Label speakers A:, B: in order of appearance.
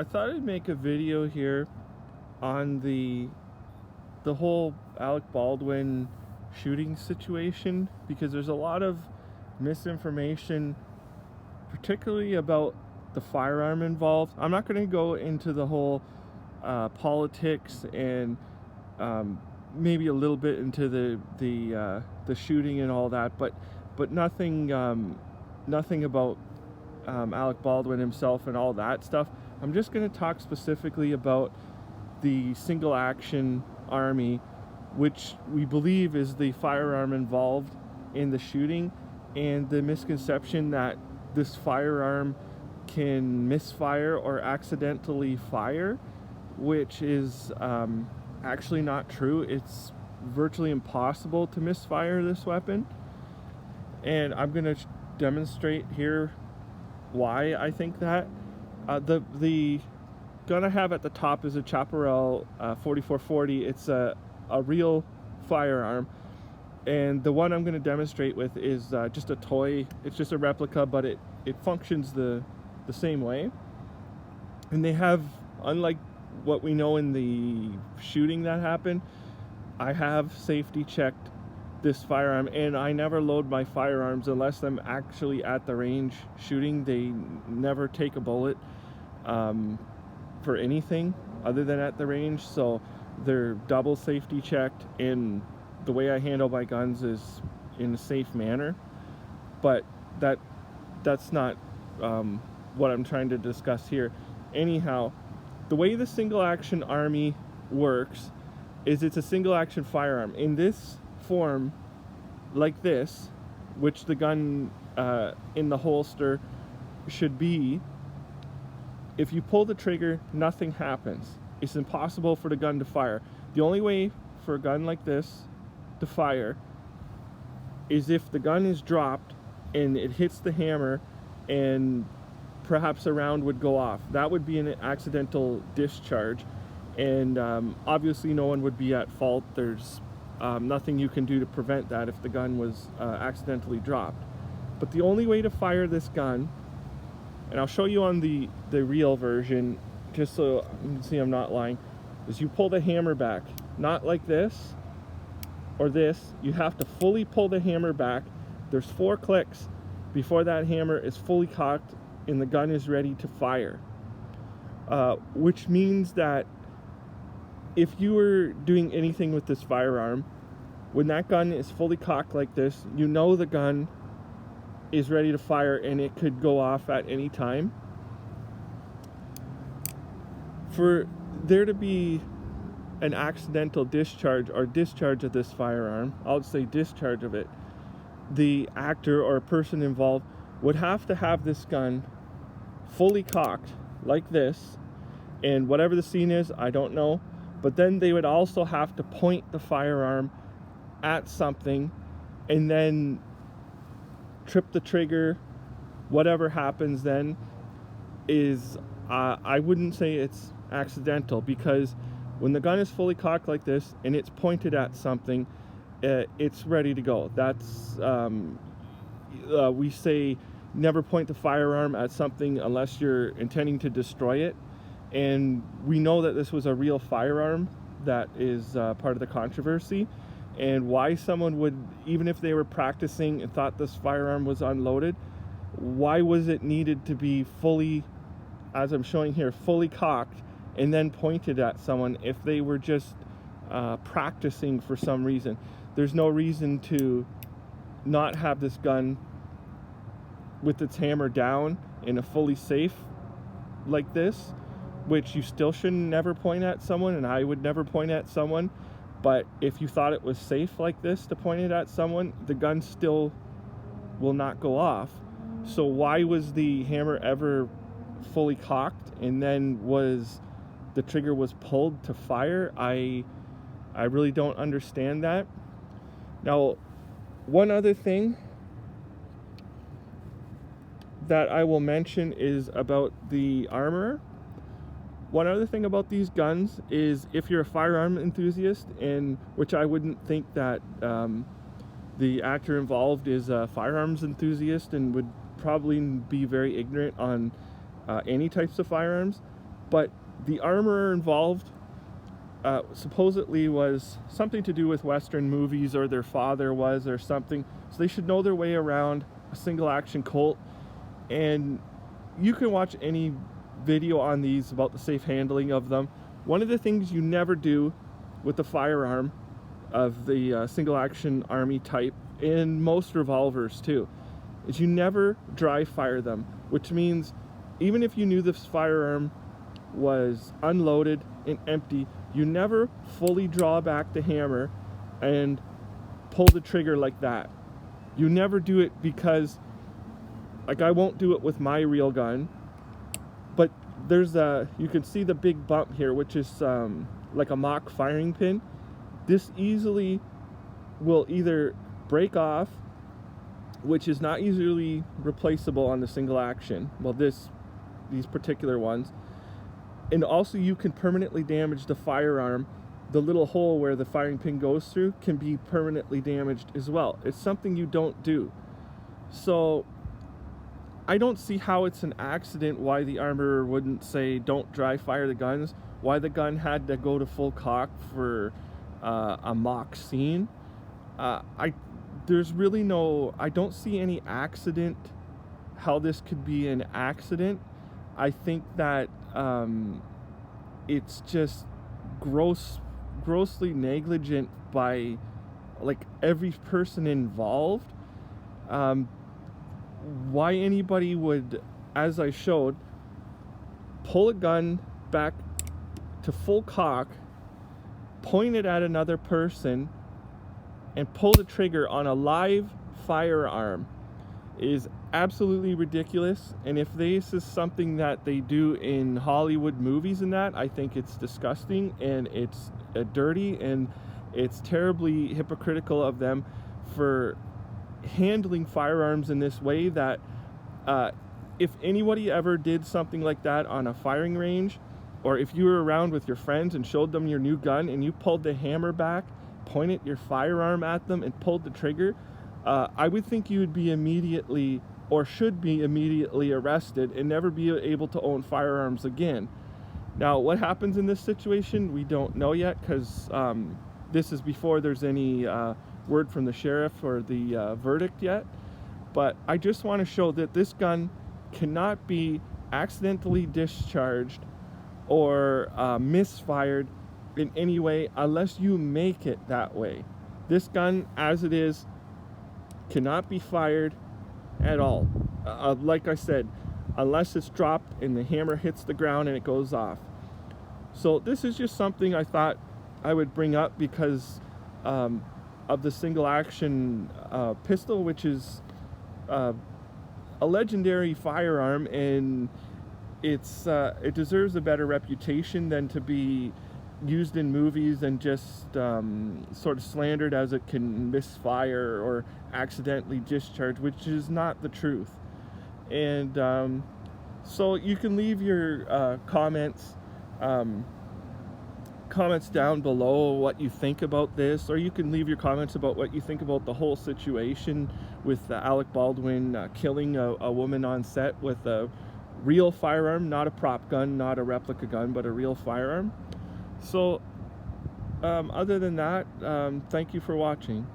A: I thought I'd make a video here on the whole Alec Baldwin shooting situation, because there's a lot of misinformation, particularly about the firearm involved. I'm not going to go into the whole politics and maybe a little bit into the shooting and all that, but nothing about Alec Baldwin himself and all that stuff. I'm just going to talk specifically about the single action army, which we believe is the firearm involved in the shooting, and the misconception that this firearm can misfire or accidentally fire, which is actually not true. It's virtually impossible to misfire this weapon, and I'm going to demonstrate here why I think that. The gun I have at the top is a Chaparral 4440. It's a real firearm, and the one I'm going to demonstrate with is just a toy. It's just a replica, but it functions the same way. And they have, unlike what we know in the shooting that happened, I have safety checked this firearm, and I never load my firearms unless I'm actually at the range shooting. They never take a bullet for anything other than at the range, so they're double safety checked, and the way I handle my guns is in a safe manner. But that's not what I'm trying to discuss here. Anyhow, the way the single action army works is it's a single action firearm in this form, like this, which the gun in the holster should be. If you pull the trigger, nothing happens. It's impossible for the gun to fire. The only way for a gun like this to fire is if the gun is dropped and it hits the hammer, and perhaps a round would go off. That would be an accidental discharge, and obviously no one would be at fault. There's nothing you can do to prevent that if the gun was accidentally dropped. But the only way to fire this gun, and I'll show you on the real version just so you can see I'm not lying, is you pull the hammer back, not like this or this. You have to fully pull the hammer back. There's 4 clicks before that hammer is fully cocked and the gun is ready to fire, which means that if you were doing anything with this firearm, when that gun is fully cocked like this, you know the gun is ready to fire and it could go off at any time. For there to be an accidental discharge or discharge of this firearm, I'll say discharge of it, the actor or person involved would have to have this gun fully cocked like this, and whatever the scene is, I don't know, but then they would also have to point the firearm at something and then trip the trigger. Whatever happens then is, I wouldn't say it's accidental, because when the gun is fully cocked like this and it's pointed at something, it's ready to go. That's we say never point the firearm at something unless you're intending to destroy it, and we know that this was a real firearm. That is part of the controversy, and why someone would, even if they were practicing and thought this firearm was unloaded, why was it needed to be fully, as I'm showing here, fully cocked and then pointed at someone if they were just practicing for some reason? There's no reason to not have this gun with its hammer down in a fully safe like this, which you still should never point at someone, and I would never point at someone. But if you thought it was safe like this to point it at someone, the gun still will not go off. So why was the hammer ever fully cocked and then the trigger was pulled to fire? I really don't understand that. Now, one other thing that I will mention is about the armor. One other thing about these guns is, if you're a firearm enthusiast, and which I wouldn't think that the actor involved is a firearms enthusiast and would probably be very ignorant on any types of firearms, But the armorer involved supposedly was something to do with Western movies, or their father was, or something. So they should know their way around a single action Colt. And you can watch any video on these about the safe handling of them. One of the things you never do with the firearm of the single action army type, and most revolvers too, is you never dry fire them, which means even if you knew this firearm was unloaded and empty, you never fully draw back the hammer and pull the trigger like that. You never do it, because like I won't do it with my real gun, but there's you can see the big bump here, which is like a mock firing pin. This easily will either break off, which is not easily replaceable on the single action, well these particular ones, and also you can permanently damage the firearm. The little hole where the firing pin goes through can be permanently damaged as well. It's something you don't do. So I don't see how it's an accident why the armorer wouldn't say don't dry fire the guns, why the gun had to go to full cock for a mock scene. There's really no, I don't see any accident how this could be an accident. I think that it's just grossly negligent by like every person involved. Why anybody would, as I showed, pull a gun back to full cock, point it at another person, and pull the trigger on a live firearm is absolutely ridiculous. And if this is something that they do in Hollywood movies and that, I think it's disgusting, and it's dirty, and it's terribly hypocritical of them for handling firearms in this way. That if anybody ever did something like that on a firing range, or if you were around with your friends and showed them your new gun and you pulled the hammer back, pointed your firearm at them, and pulled the trigger, I would think you would be immediately, or should be immediately, arrested and never be able to own firearms again. Now, what happens in this situation, we don't know yet, because this is before there's any word from the sheriff or the verdict yet. But I just want to show that this gun cannot be accidentally discharged or misfired in any way unless you make it that way. This gun, as it is, cannot be fired at all. Like I said, unless it's dropped and the hammer hits the ground and it goes off. So this is just something I thought I would bring up because of the single action pistol, which is a legendary firearm, and it deserves a better reputation than to be used in movies and just sort of slandered as it can misfire or accidentally discharge, which is not the truth. And so you can leave your comments down below what you think about this, or you can leave your comments about what you think about the whole situation with Alec Baldwin killing a woman on set with a real firearm, not a prop gun, not a replica gun, but a real firearm. So other than that, thank you for watching.